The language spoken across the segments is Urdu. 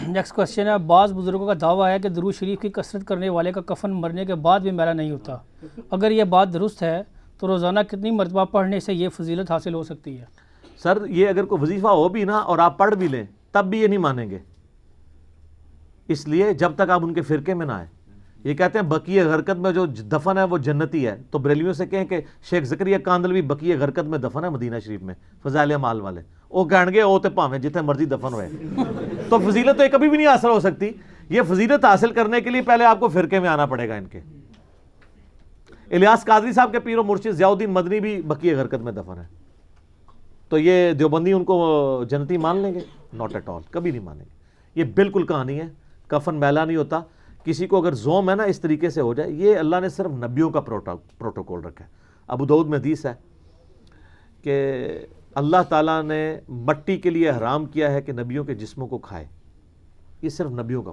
نیکسٹ کوشچن ہے، بعض بزرگوں کا دعویٰ ہے کہ درود شریف کی کثرت کرنے والے کا کفن مرنے کے بعد بھی میلا نہیں ہوتا، اگر یہ بات درست ہے تو روزانہ کتنی مرتبہ پڑھنے سے یہ فضیلت حاصل ہو سکتی ہے؟ سر یہ اگر کوئی وظیفہ ہو بھی نا اور آپ پڑھ بھی لیں تب بھی یہ نہیں مانیں گے، اس لیے جب تک آپ ان کے فرقے میں نہ آئے۔ یہ کہتے ہیں بقیہ غرقت میں جو دفن ہے وہ جنتی ہے، تو بریلویوں سے کہیں کہ شیخ زکریا کاندلوی بقیہ غرقت میں دفن ہے مدینہ شریف میں، فضائل اعمال والے، وہ کہیں گے او تے پاویں جتنے مرضی دفن ہوئے۔ تو فضیلت تو یہ کبھی بھی نہیں حاصل ہو سکتی۔ یہ فضیلت حاصل کرنے کے لیے پہلے آپ کو فرقے میں آنا پڑے گا ان کے۔ الیاس قادری صاحب کے پیر و مرشد ضیاء الدین مدنی بھی بقیہ غرقت میں دفن ہے، تو یہ دیوبندی ان کو جنتی مان لیں گے؟ ناٹ ایٹ آل، کبھی نہیں مانیں گے۔ یہ بالکل کہانی ہے، کفن میلا نہیں ہوتا۔ کسی کو اگر زوم ہے نا اس طریقے سے ہو جائے، یہ اللہ نے صرف نبیوں کا پروٹوکول رکھا ہے۔ ابو داؤد میں حدیث ہے کہ اللہ تعالیٰ نے مٹی کے لیے حرام کیا ہے کہ نبیوں کے جسموں کو کھائے، یہ صرف نبیوں کا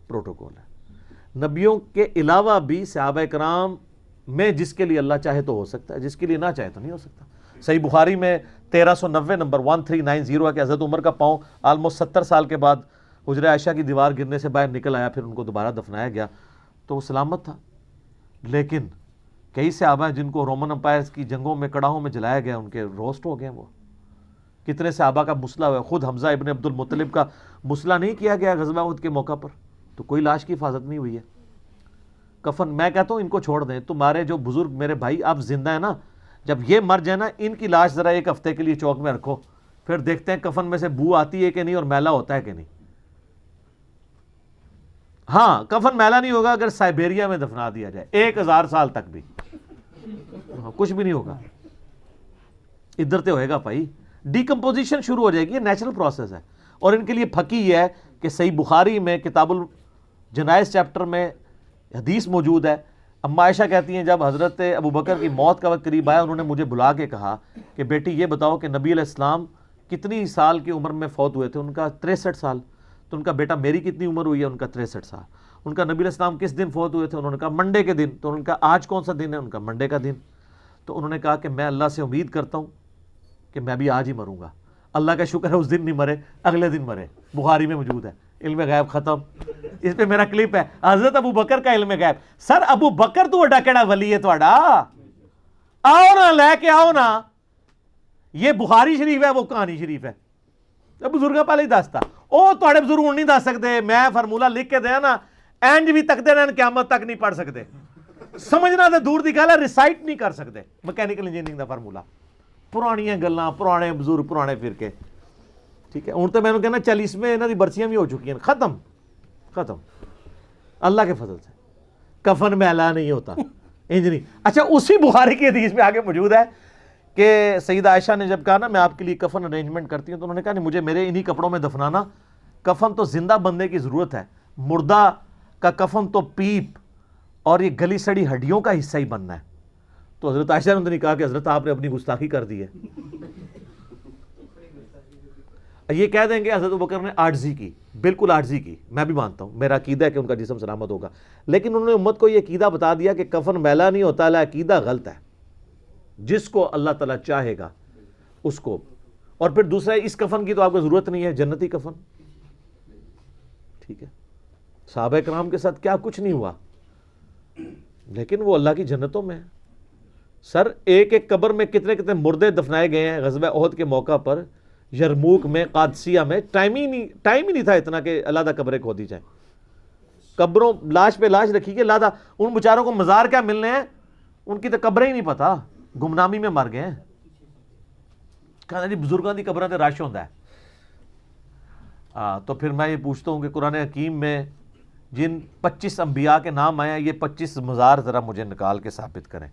پروٹوکول ہے۔ نبیوں کے علاوہ بھی صحابہ کرام میں جس کے لیے اللہ چاہے تو ہو سکتا ہے، جس کے لیے نہ چاہے تو نہیں ہو سکتا۔ صحیح بخاری میں 1390 نمبر 1390 ہے کہ حضرت عمر کا پاؤں آلموسٹ 70 سال کے بعد حجرہ عائشہ کی دیوار گرنے سے باہر نکل آیا، پھر ان کو دوبارہ دفنایا گیا تو وہ سلامت تھا۔ لیکن کئی صحابہ ہیں جن کو رومن امپائر کی جنگوں میں کڑاہوں میں جلایا گیا، ان کے روسٹ ہو گئے۔ وہ کتنے صحابہ کا مسئلہ ہوا، خود حمزہ ابن عبد المطلب کا مسئلہ نہیں کیا گیا غزوہ احد کے موقع پر، تو کوئی لاش کی حفاظت نہیں ہوئی ہے۔ کفن میں کہتا ہوں ان کو چھوڑ دیں، تمہارے جو بزرگ میرے بھائی آپ زندہ ہیں نا، جب یہ مر جائے نا ان کی لاش ذرا ایک ہفتے کے لیے چوک میں رکھو، پھر دیکھتے ہیں کفن میں سے بو آتی ہے کہ نہیں اور میلا ہوتا ہے کہ نہیں۔ ہاں کفن میلا نہیں ہوگا اگر سائبیریا میں دفنا دیا جائے 1000 سال تک بھی، کچھ بھی نہیں ہوگا۔ ادھر تے ہوئے گا بھائی، ڈیکمپوزیشن شروع ہو جائے گی، یہ نیچرل پروسیس ہے۔ اور ان کے لیے پھکی یہ ہے کہ صحیح بخاری میں کتاب الجنائز چیپٹر میں حدیث موجود ہے، اما عائشہ کہتی ہیں جب حضرت ابو بکر کی موت کا وقت قریب آیا، انہوں نے مجھے بلا کے کہا کہ بیٹی یہ بتاؤ کہ نبی علیہ السلام کتنی سال کی عمر میں فوت ہوئے تھے؟ ان کا 63 سال۔ تو ان کا بیٹا میری کتنی عمر ہوئی ہے؟ ان کا 63 سال۔ ان کا نبی علیہ السلام کس دن فوت ہوئے تھے؟ انہوں نے کہا منڈے کے دن۔ تو ان کا آج کون سا دن ہے؟ ان کا منڈے کا دن۔ تو انہوں نے کہا کہ میں اللہ سے امید کرتا ہوں کہ میں بھی آج ہی مروں گا۔ اللہ کا شکر ہے اس دن نہیں مرے، اگلے دن مرے۔ بخاری میں موجود ہے، علم غیب ختم۔ اس پہ میرا کلپ ہے، حضرت ابو بکر کا علم غیب۔ سر ابو بکر تو وڈا کیڑا ولی ہے تہاڈا، آؤ نا لے کے آؤ نا۔ یہ بخاری شریف ہے، وہ کہانی شریف ہے۔ بزرگاں پہلے ہی دستا، او تہاڈے بزرگ ہن نہیں دس سکتے، میں فارمولہ لکھ کے دیا نا، اینج بھی تکتے رہن قیامت تک نہیں پڑھ سکتے۔ سمجھنا تے دور دی گل ہے، ریسائٹ نہیں کر سکتے مکینیکل انجینئرنگ دا فارمولہ۔ پرانیاں گلاں، پرانے بزرگ، پرانے فرقے، ٹھیک ہے۔ ہوں تو میں نے کہنا چل اس میں انہاں دی برسیاں بھی ہو چکی ہیں، ختم اللہ کے فضل سے۔ کفن میلا نہیں ہوتا، انج نہیں۔ اچھا اسی بخاری کی حدیث میں آگے موجود ہے کہ سیدہ عائشہ نے جب کہا نا میں آپ کے لیے کفن ارینجمنٹ کرتی ہوں، تو انہوں نے کہا نہیں مجھے میرے انہی کپڑوں میں دفنانا، کفن تو زندہ بندے کی ضرورت ہے، مردہ کا کفن تو پیپ اور یہ گلی سڑی ہڈیوں کا حصہ ہی بننا ہے۔ تو حضرت عائشہ نے کہا کہ حضرت آپ نے اپنی گستاخی کر دی ہے۔ یہ کہہ دیں گے حضرت ابوبکر نے عاجزی کی، بالکل عاجزی کی، میں بھی مانتا ہوں، میرا عقیدہ ہے کہ ان کا جسم سلامت ہوگا، لیکن انہوں نے امت کو یہ عقیدہ بتا دیا کہ کفن میلا نہیں ہوتا، عقیدہ غلط ہے، جس کو اللہ تعالیٰ چاہے گا اس کو۔ اور پھر دوسرا اس کفن کی تو آپ کو ضرورت نہیں ہے، جنتی کفن، ٹھیک ہے۔ صحابہ کرام کے ساتھ کیا کچھ نہیں ہوا، لیکن وہ اللہ کی جنتوں میں ہے۔ سر ایک ایک قبر میں کتنے کتنے مردے دفنائے گئے ہیں غزوہ احد کے موقع پر، یرموک میں، قادسیہ میں۔ ٹائم ہی نہیں تھا اتنا کہ علیحدہ قبریں کھودی جائیں، قبروں لاش پہ لاش رکھی گئی علیحدہ۔ ان بیچاروں کو مزار کیا ملنے ہیں، ان کی تو قبریں ہی نہیں پتہ، گمنامی میں مر گئے ہیں۔ کہنا جی بزرگاں دی قبریں تے رش ہوندا ہے۔ تو پھر میں یہ پوچھتا ہوں کہ قرآن حکیم میں جن 25 انبیاء کے نام آئے ہیں، یہ 25 مزار ذرا مجھے نکال کے ثابت کریں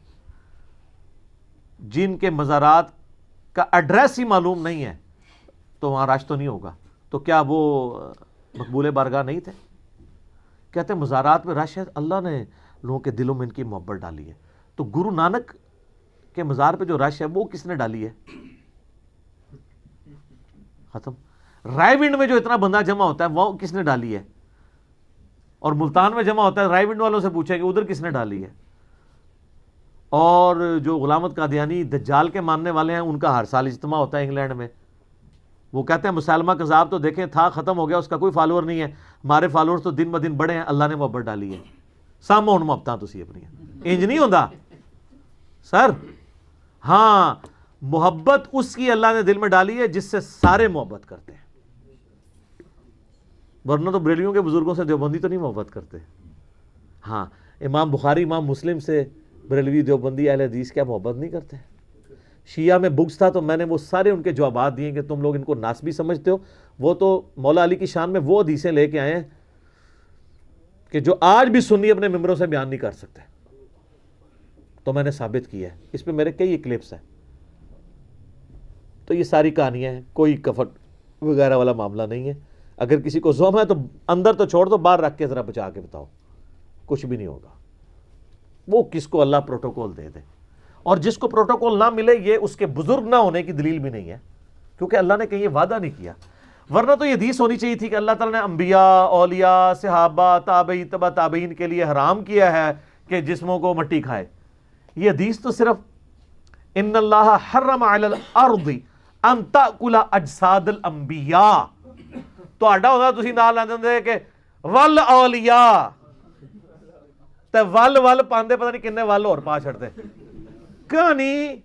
جن کے مزارات کا ایڈریس ہی معلوم نہیں ہے، تو وہاں رش تو نہیں ہوگا۔ تو کیا وہ مقبول بارگاہ نہیں تھے؟ کہتے ہیں مزارات میں رش ہے، اللہ نے لوگوں کے دلوں میں ان کی محبت ڈالی ہے۔ تو گرو نانک کے مزار پہ جو رش ہے وہ کس نے ڈالی ہے؟ ختم۔ رائے ونڈ میں جو اتنا بندہ جمع ہوتا ہے وہ کس نے ڈالی ہے؟ اور ملتان میں جمع ہوتا ہے، رائے ونڈ والوں سے پوچھیں کہ ادھر کس نے ڈالی ہے؟ اور جو غلامت قادیانی دجال کے ماننے والے ہیں، ان کا ہر سال اجتماع ہوتا ہے انگلینڈ میں، وہ کہتے ہیں مسلمہ کذاب تو دیکھیں تھا, ختم ہو گیا, اس کا کوئی فالوور نہیں ہے, ہمارے فالوورز تو دن بدن بڑے ہیں, اللہ نے محبت ڈالی ہے. سام ہن محبتاں تسی اپنی انج نہیں ہوندا سر. ہاں محبت اس کی اللہ نے دل میں ڈالی ہے جس سے سارے محبت کرتے ہیں, ورنہ تو بریلیوں کے بزرگوں سے دیوبندی تو نہیں محبت کرتے. ہاں امام بخاری امام مسلم سے بریلوی دیوبندی اہل حدیث کیا محبت نہیں کرتے؟ شیعہ میں بغض تھا تو میں نے وہ سارے ان کے جوابات دیے کہ تم لوگ ان کو ناسبی سمجھتے ہو. وہ تو مولا علی کی شان میں وہ حدیثیں لے کے آئے ہیں کہ جو آج بھی سنی اپنے ممبروں سے بیان نہیں کر سکتے, تو میں نے ثابت کیا ہے. اس پہ میرے کئی کلپس ہیں. تو یہ ساری کہانیاں ہیں, کوئی کفن وغیرہ والا معاملہ نہیں ہے. اگر کسی کو زوم ہے تو اندر تو چھوڑ دو, باہر رکھ کے ذرا بچا کے بتاؤ, کچھ بھی نہیں ہوگا. وہ کس کو اللہ پروٹوکول دے دے, اور جس کو پروٹوکول نہ ملے یہ اس کے بزرگ نہ ہونے کی دلیل بھی نہیں ہے, کیونکہ اللہ نے کہیں یہ وعدہ نہیں کیا. ورنہ تو یہ حدیث ہونی چاہیے تھی کہ اللہ تعالیٰ نے انبیاء, اولیاء, صحابہ, تابعین, تبع تابعین کے لیے حرام کیا ہے کہ جسموں کو مٹی کھائے. یہ حدیث تو صرف ان اللہ حرم علی الارض ان تاکل اجساد الانبیاء, تو آڈا ہوتا تسی نال آندے ہوندے کہ ول اولیاء تے ول پاندے پتہ نہیں کنے ول اور پا چھڑتے. کہانی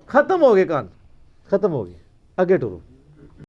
ختم ہو گئی, کہانی ختم ہو گئی. اگے ٹرو.